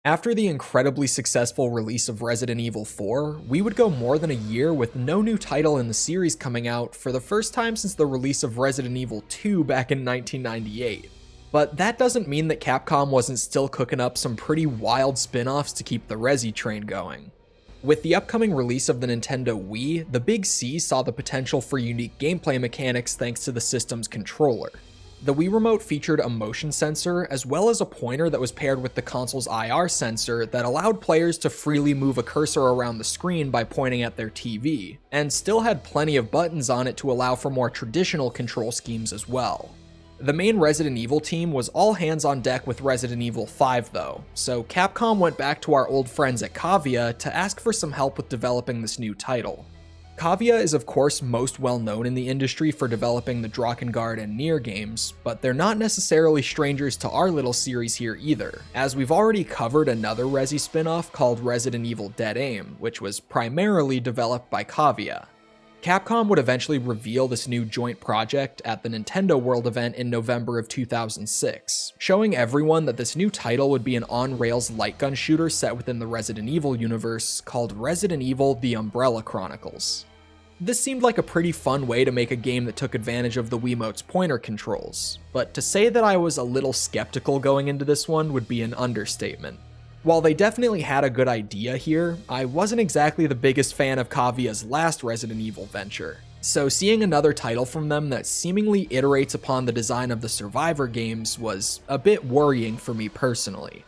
After the incredibly successful release of Resident Evil 4, we would go more than a year with no new title in the series coming out for the first time since the release of Resident Evil 2 back in 1998. But that doesn't mean that Capcom wasn't still cooking up some pretty wild spin-offs to keep the Resi train going. With the upcoming release of the Nintendo Wii, the Big C saw the potential for unique gameplay mechanics thanks to the system's controller. The Wii Remote featured a motion sensor as well as a pointer that was paired with the console's IR sensor that allowed players to freely move a cursor around the screen by pointing at their TV, and still had plenty of buttons on it to allow for more traditional control schemes as well. The main Resident Evil team was all hands on deck with Resident Evil 5 though, so Capcom went back to our old friends at Cavia to ask for some help with developing this new title. Cavia is of course most well known in the industry for developing the Drakengard and Nier games, but they're not necessarily strangers to our little series here either, as we've already covered another Resi spin-off called Resident Evil Dead Aim, which was primarily developed by Cavia. Capcom would eventually reveal this new joint project at the Nintendo World event in November of 2006, showing everyone that this new title would be an on-rails light gun shooter set within the Resident Evil universe called Resident Evil: The Umbrella Chronicles. This seemed like a pretty fun way to make a game that took advantage of the Wiimote's pointer controls, but to say that I was a little skeptical going into this one would be an understatement. While they definitely had a good idea here, I wasn't exactly the biggest fan of Cavia's last Resident Evil venture, so seeing another title from them that seemingly iterates upon the design of the Survivor games was a bit worrying for me personally.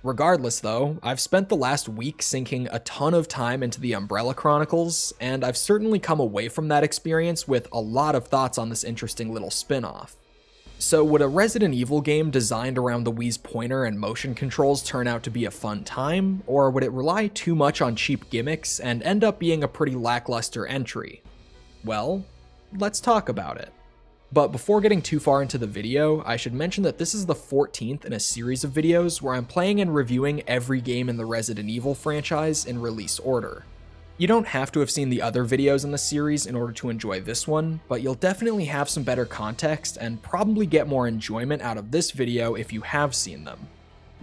Regardless though, I've spent the last week sinking a ton of time into the Umbrella Chronicles, and I've certainly come away from that experience with a lot of thoughts on this interesting little spin-off. So would a Resident Evil game designed around the Wii's pointer and motion controls turn out to be a fun time, or would it rely too much on cheap gimmicks and end up being a pretty lackluster entry? Well, let's talk about it. But before getting too far into the video, I should mention that this is the 14th in a series of videos where I'm playing and reviewing every game in the Resident Evil franchise in release order. You don't have to have seen the other videos in the series in order to enjoy this one, but you'll definitely have some better context and probably get more enjoyment out of this video if you have seen them.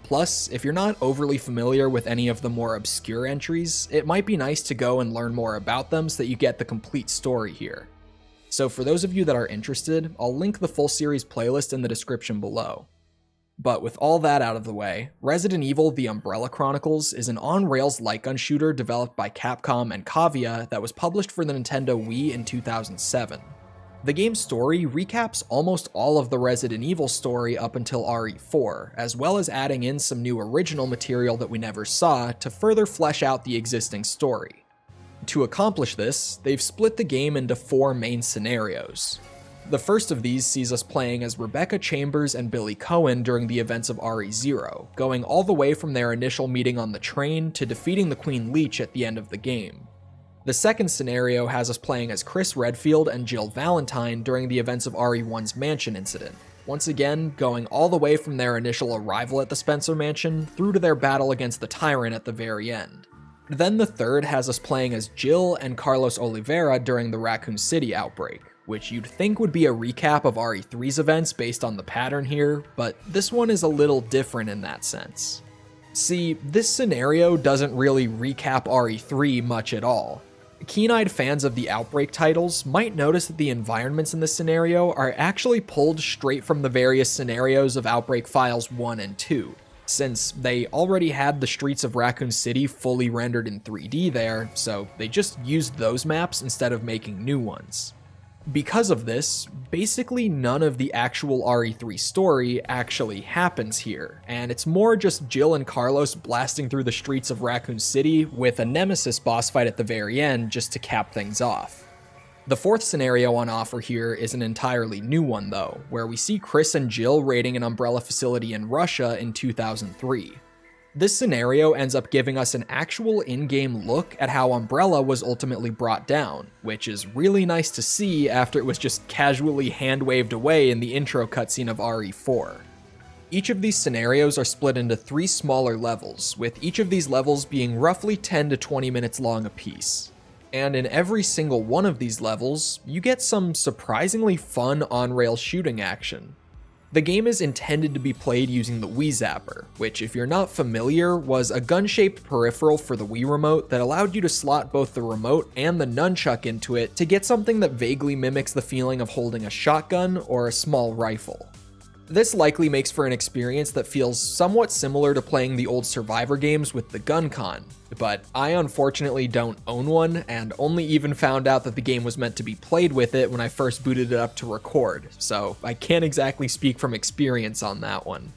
Plus, if you're not overly familiar with any of the more obscure entries, it might be nice to go and learn more about them so that you get the complete story here. So for those of you that are interested, I'll link the full series playlist in the description below. But with all that out of the way, Resident Evil: The Umbrella Chronicles is an on-rails light gun shooter developed by Capcom and Cavia that was published for the Nintendo Wii in 2007. The game's story recaps almost all of the Resident Evil story up until RE4, as well as adding in some new original material that we never saw to further flesh out the existing story. To accomplish this, they've split the game into 4 main scenarios. The first of these sees us playing as Rebecca Chambers and Billy Cohen during the events of RE0, going all the way from their initial meeting on the train to defeating the Queen Leech at the end of the game. The second scenario has us playing as Chris Redfield and Jill Valentine during the events of RE1's mansion incident, once again going all the way from their initial arrival at the Spencer Mansion through to their battle against the Tyrant at the very end. Then the third has us playing as Jill and Carlos Oliveira during the Raccoon City outbreak, which you'd think would be a recap of RE3's events based on the pattern here, but this one is a little different in that sense. See, this scenario doesn't really recap RE3 much at all. Keen-eyed fans of the Outbreak titles might notice that the environments in this scenario are actually pulled straight from the various scenarios of Outbreak Files 1 and 2, since they already had the streets of Raccoon City fully rendered in 3D there, so they just used those maps instead of making new ones. Because of this, basically none of the actual RE3 story actually happens here, and it's more just Jill and Carlos blasting through the streets of Raccoon City with a nemesis boss fight at the very end just to cap things off. The fourth scenario on offer here is an entirely new one though, where we see Chris and Jill raiding an Umbrella facility in Russia in 2003. This scenario ends up giving us an actual in-game look at how Umbrella was ultimately brought down, which is really nice to see after it was just casually hand-waved away in the intro cutscene of RE4. Each of these scenarios are split into 3 smaller levels, with each of these levels being roughly 10 to 20 minutes long apiece. And in every single one of these levels, you get some surprisingly fun on-rail shooting action. The game is intended to be played using the Wii Zapper, which, if you're not familiar, was a gun-shaped peripheral for the Wii Remote that allowed you to slot both the remote and the nunchuck into it to get something that vaguely mimics the feeling of holding a shotgun or a small rifle. This likely makes for an experience that feels somewhat similar to playing the old Survivor games with the gun con, but I unfortunately don't own one and only even found out that the game was meant to be played with it when I first booted it up to record, so I can't exactly speak from experience on that one.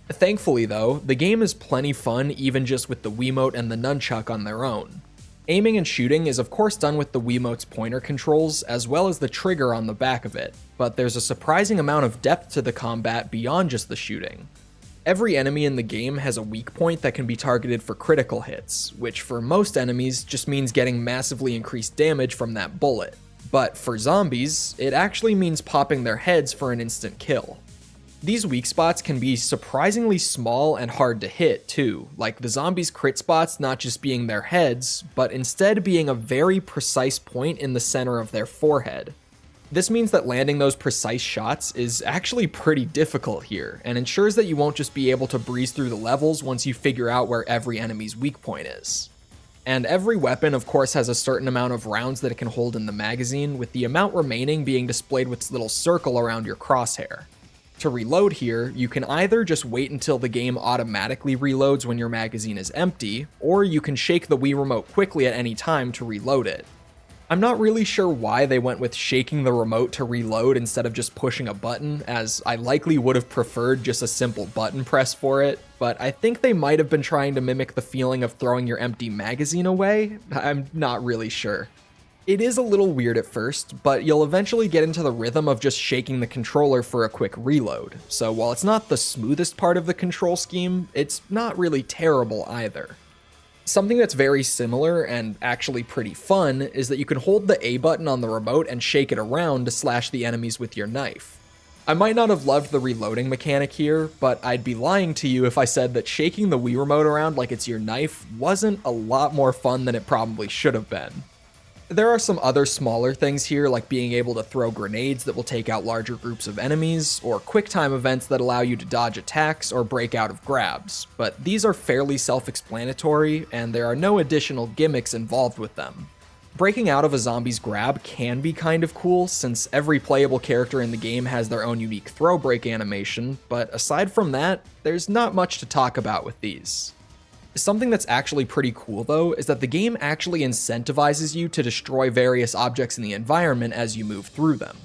Thankfully though, the game is plenty fun even just with the Wiimote and the nunchuck on their own. Aiming and shooting is of course done with the Wiimote's pointer controls as well as the trigger on the back of it, but there's a surprising amount of depth to the combat beyond just the shooting. Every enemy in the game has a weak point that can be targeted for critical hits, which for most enemies just means getting massively increased damage from that bullet. But for zombies, it actually means popping their heads for an instant kill. These weak spots can be surprisingly small and hard to hit too, like the zombies' crit spots not just being their heads, but instead being a very precise point in the center of their forehead. This means that landing those precise shots is actually pretty difficult here, and ensures that you won't just be able to breeze through the levels once you figure out where every enemy's weak point is. And every weapon of course has a certain amount of rounds that it can hold in the magazine, with the amount remaining being displayed with this little circle around your crosshair. To reload here, you can either just wait until the game automatically reloads when your magazine is empty, or you can shake the Wii Remote quickly at any time to reload it. I'm not really sure why they went with shaking the remote to reload instead of just pushing a button, as I likely would have preferred just a simple button press for it, but I think they might have been trying to mimic the feeling of throwing your empty magazine away. I'm not really sure. It is a little weird at first, but you'll eventually get into the rhythm of just shaking the controller for a quick reload, so while it's not the smoothest part of the control scheme, it's not really terrible either. Something that's very similar and actually pretty fun is that you can hold the A button on the remote and shake it around to slash the enemies with your knife. I might not have loved the reloading mechanic here, but I'd be lying to you if I said that shaking the Wii Remote around like it's your knife wasn't a lot more fun than it probably should have been. There are some other smaller things here, like being able to throw grenades that will take out larger groups of enemies, or QuickTime events that allow you to dodge attacks or break out of grabs, but these are fairly self-explanatory, and there are no additional gimmicks involved with them. Breaking out of a zombie's grab can be kind of cool, since every playable character in the game has their own unique throw break animation, but aside from that, there's not much to talk about with these. Something that's actually pretty cool though is that the game actually incentivizes you to destroy various objects in the environment as you move through them.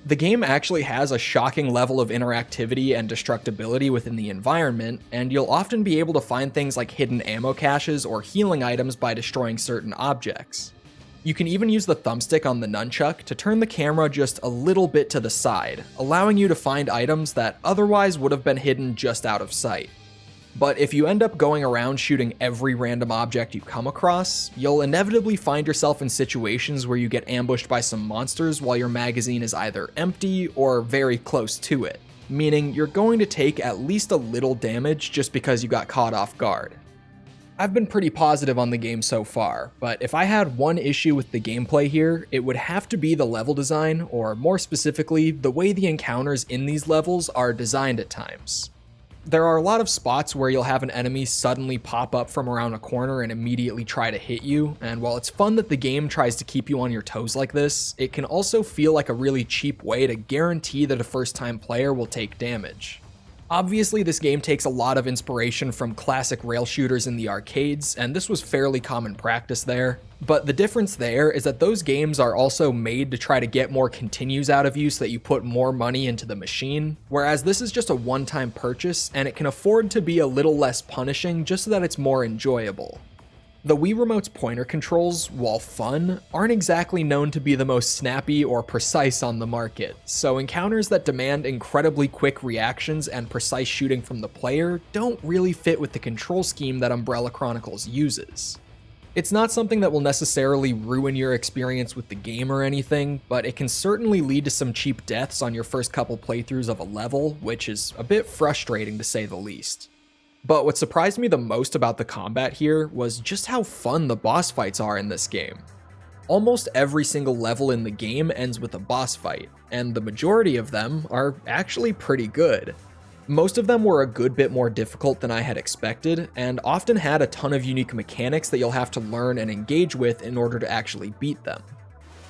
The game actually has a shocking level of interactivity and destructibility within the environment, and you'll often be able to find things like hidden ammo caches or healing items by destroying certain objects. You can even use the thumbstick on the nunchuck to turn the camera just a little bit to the side, allowing you to find items that otherwise would have been hidden just out of sight. But if you end up going around shooting every random object you come across, you'll inevitably find yourself in situations where you get ambushed by some monsters while your magazine is either empty or very close to it, meaning you're going to take at least a little damage just because you got caught off guard. I've been pretty positive on the game so far, but if I had one issue with the gameplay here, it would have to be the level design, or more specifically, the way the encounters in these levels are designed at times. There are a lot of spots where you'll have an enemy suddenly pop up from around a corner and immediately try to hit you, and while it's fun that the game tries to keep you on your toes like this, it can also feel like a really cheap way to guarantee that a first-time player will take damage. Obviously, this game takes a lot of inspiration from classic rail shooters in the arcades, and this was fairly common practice there. But the difference there is that those games are also made to try to get more continues out of you so that you put more money into the machine, whereas this is just a one-time purchase, and it can afford to be a little less punishing just so that it's more enjoyable. The Wii Remote's pointer controls, while fun, aren't exactly known to be the most snappy or precise on the market, so encounters that demand incredibly quick reactions and precise shooting from the player don't really fit with the control scheme that Umbrella Chronicles uses. It's not something that will necessarily ruin your experience with the game or anything, but it can certainly lead to some cheap deaths on your first couple playthroughs of a level, which is a bit frustrating to say the least. But what surprised me the most about the combat here was just how fun the boss fights are in this game. Almost every single level in the game ends with a boss fight, and the majority of them are actually pretty good. Most of them were a good bit more difficult than I had expected, and often had a ton of unique mechanics that you'll have to learn and engage with in order to actually beat them.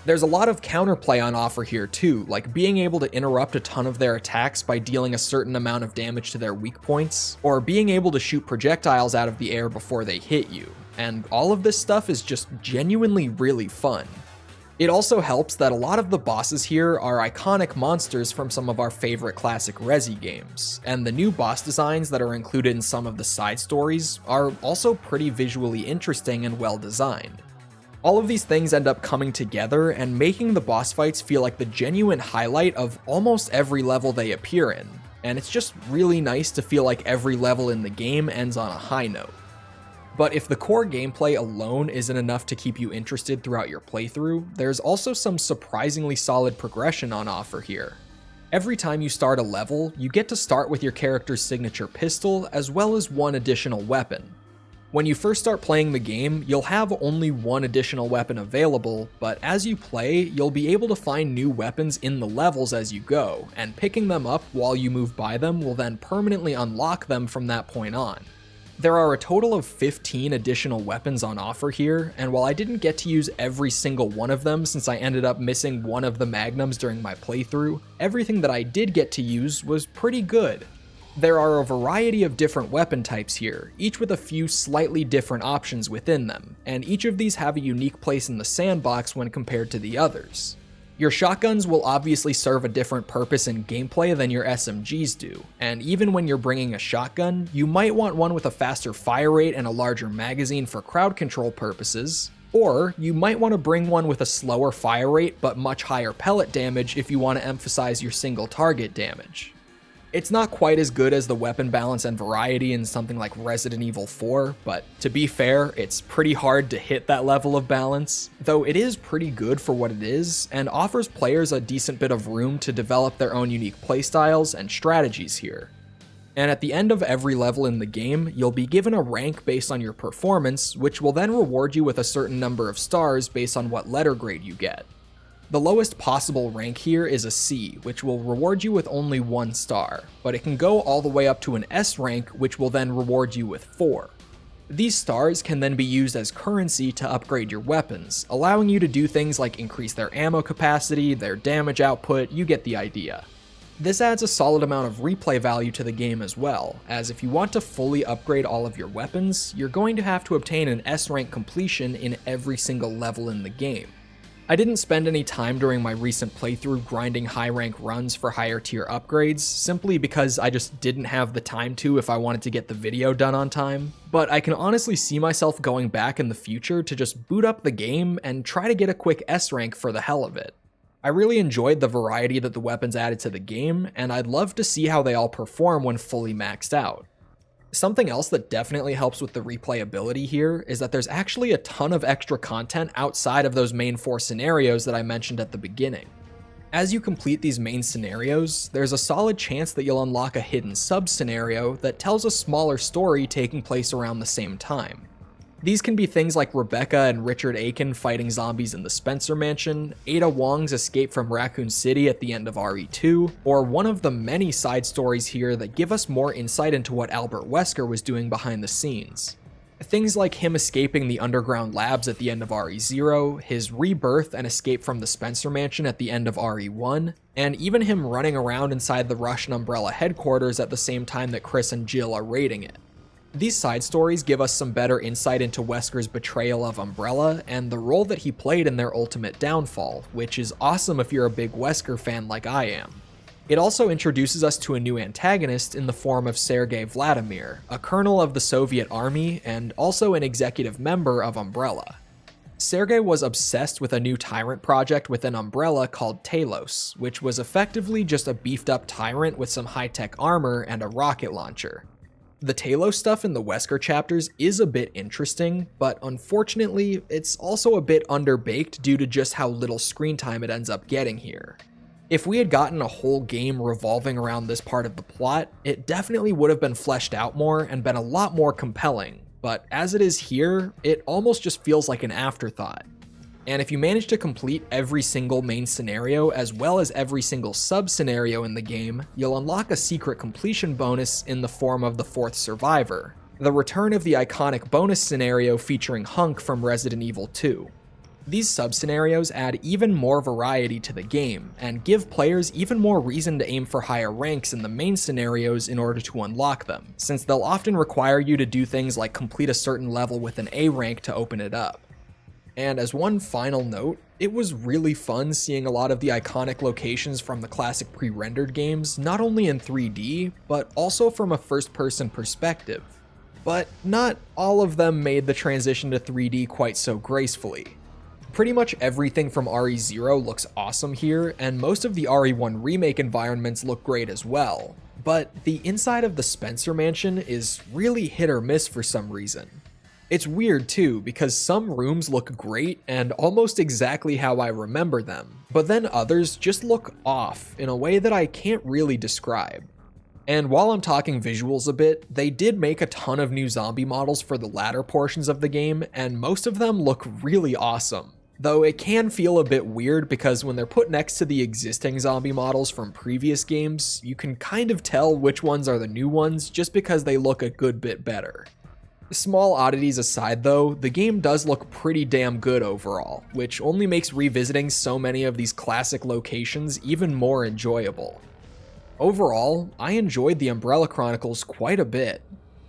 There's a lot of counterplay on offer here too, like being able to interrupt a ton of their attacks by dealing a certain amount of damage to their weak points, or being able to shoot projectiles out of the air before they hit you, and all of this stuff is just genuinely really fun. It also helps that a lot of the bosses here are iconic monsters from some of our favorite classic Resi games, and the new boss designs that are included in some of the side stories are also pretty visually interesting and well designed. All of these things end up coming together and making the boss fights feel like the genuine highlight of almost every level they appear in, and it's just really nice to feel like every level in the game ends on a high note. But if the core gameplay alone isn't enough to keep you interested throughout your playthrough, there's also some surprisingly solid progression on offer here. Every time you start a level, you get to start with your character's signature pistol as well as one additional weapon. When you first start playing the game, you'll have only one additional weapon available, but as you play, you'll be able to find new weapons in the levels as you go, and picking them up while you move by them will then permanently unlock them from that point on. There are a total of 15 additional weapons on offer here, and while I didn't get to use every single one of them since I ended up missing one of the magnums during my playthrough, everything that I did get to use was pretty good. There are a variety of different weapon types here, each with a few slightly different options within them, and each of these have a unique place in the sandbox when compared to the others. Your shotguns will obviously serve a different purpose in gameplay than your SMGs do, and even when you're bringing a shotgun, you might want one with a faster fire rate and a larger magazine for crowd control purposes, or you might want to bring one with a slower fire rate but much higher pellet damage if you want to emphasize your single target damage. It's not quite as good as the weapon balance and variety in something like Resident Evil 4, but to be fair, it's pretty hard to hit that level of balance, though it is pretty good for what it is, and offers players a decent bit of room to develop their own unique playstyles and strategies here. And at the end of every level in the game, you'll be given a rank based on your performance, which will then reward you with a certain number of stars based on what letter grade you get. The lowest possible rank here is a C, which will reward you with only 1 star, but it can go all the way up to an S rank, which will then reward you with 4. These stars can then be used as currency to upgrade your weapons, allowing you to do things like increase their ammo capacity, their damage output, you get the idea. This adds a solid amount of replay value to the game as well, as if you want to fully upgrade all of your weapons, you're going to have to obtain an S rank completion in every single level in the game. I didn't spend any time during my recent playthrough grinding high rank runs for higher tier upgrades, simply because I just didn't have the time to if I wanted to get the video done on time, but I can honestly see myself going back in the future to just boot up the game and try to get a quick S rank for the hell of it. I really enjoyed the variety that the weapons added to the game, and I'd love to see how they all perform when fully maxed out. Something else that definitely helps with the replayability here is that there's actually a ton of extra content outside of those main 4 scenarios that I mentioned at the beginning. As you complete these main scenarios, there's a solid chance that you'll unlock a hidden sub-scenario that tells a smaller story taking place around the same time. These can be things like Rebecca and Richard Aiken fighting zombies in the Spencer Mansion, Ada Wong's escape from Raccoon City at the end of RE2, or one of the many side stories here that give us more insight into what Albert Wesker was doing behind the scenes. Things like him escaping the underground labs at the end of RE0, his rebirth and escape from the Spencer Mansion at the end of RE1, and even him running around inside the Russian Umbrella headquarters at the same time that Chris and Jill are raiding it. These side stories give us some better insight into Wesker's betrayal of Umbrella and the role that he played in their ultimate downfall, which is awesome if you're a big Wesker fan like I am. It also introduces us to a new antagonist in the form of Sergei Vladimir, a colonel of the Soviet army and also an executive member of Umbrella. Sergei was obsessed with a new tyrant project within Umbrella called Talos, which was effectively just a beefed up tyrant with some high-tech armor and a rocket launcher. The Talos stuff in the Wesker chapters is a bit interesting, but unfortunately, it's also a bit underbaked due to just how little screen time it ends up getting here. If we had gotten a whole game revolving around this part of the plot, it definitely would have been fleshed out more and been a lot more compelling, but as it is here, it almost just feels like an afterthought. And if you manage to complete every single main scenario as well as every single sub-scenario in the game, you'll unlock a secret completion bonus in the form of the fourth survivor, the return of the iconic bonus scenario featuring Hunk from Resident Evil 2. These sub-scenarios add even more variety to the game, and give players even more reason to aim for higher ranks in the main scenarios in order to unlock them, since they'll often require you to do things like complete a certain level with an A rank to open it up. And as one final note, it was really fun seeing a lot of the iconic locations from the classic pre-rendered games not only in 3D, but also from a first-person perspective. But not all of them made the transition to 3D quite so gracefully. Pretty much everything from RE0 looks awesome here, and most of the RE1 remake environments look great as well. But the inside of the Spencer Mansion is really hit or miss for some reason. It's weird too, because some rooms look great and almost exactly how I remember them, but then others just look off in a way that I can't really describe. And while I'm talking visuals a bit, they did make a ton of new zombie models for the latter portions of the game, and most of them look really awesome. Though it can feel a bit weird because when they're put next to the existing zombie models from previous games, you can kind of tell which ones are the new ones just because they look a good bit better. Small oddities aside though, the game does look pretty damn good overall, which only makes revisiting so many of these classic locations even more enjoyable. Overall, I enjoyed the Umbrella Chronicles quite a bit.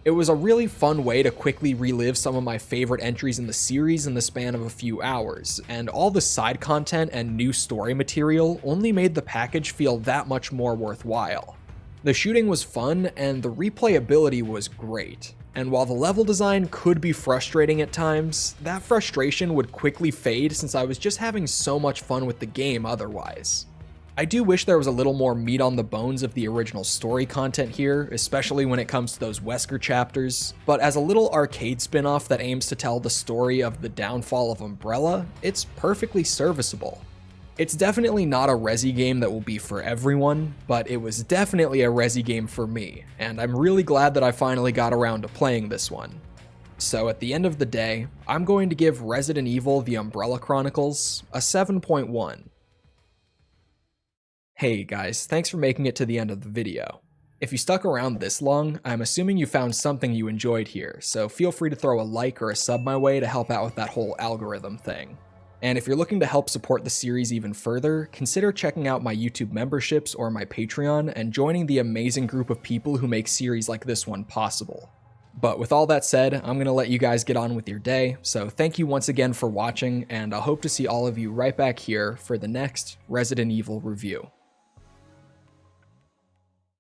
It was a really fun way to quickly relive some of my favorite entries in the series in the span of a few hours, and all the side content and new story material only made the package feel that much more worthwhile. The shooting was fun, and the replayability was great. And while the level design could be frustrating at times, that frustration would quickly fade since I was just having so much fun with the game otherwise. I do wish there was a little more meat on the bones of the original story content here, especially when it comes to those Wesker chapters, but as a little arcade spinoff that aims to tell the story of the downfall of Umbrella, it's perfectly serviceable. It's definitely not a Resi game that will be for everyone, but it was definitely a Resi game for me, and I'm really glad that I finally got around to playing this one. So at the end of the day, I'm going to give Resident Evil: The Umbrella Chronicles a 7.1. Hey guys, thanks for making it to the end of the video. If you stuck around this long, I'm assuming you found something you enjoyed here, so feel free to throw a like or a sub my way to help out with that whole algorithm thing. And if you're looking to help support the series even further, consider checking out my YouTube memberships or my Patreon and joining the amazing group of people who make series like this one possible. But with all that said, I'm going to let you guys get on with your day, so thank you once again for watching, and I hope to see all of you right back here for the next Resident Evil review.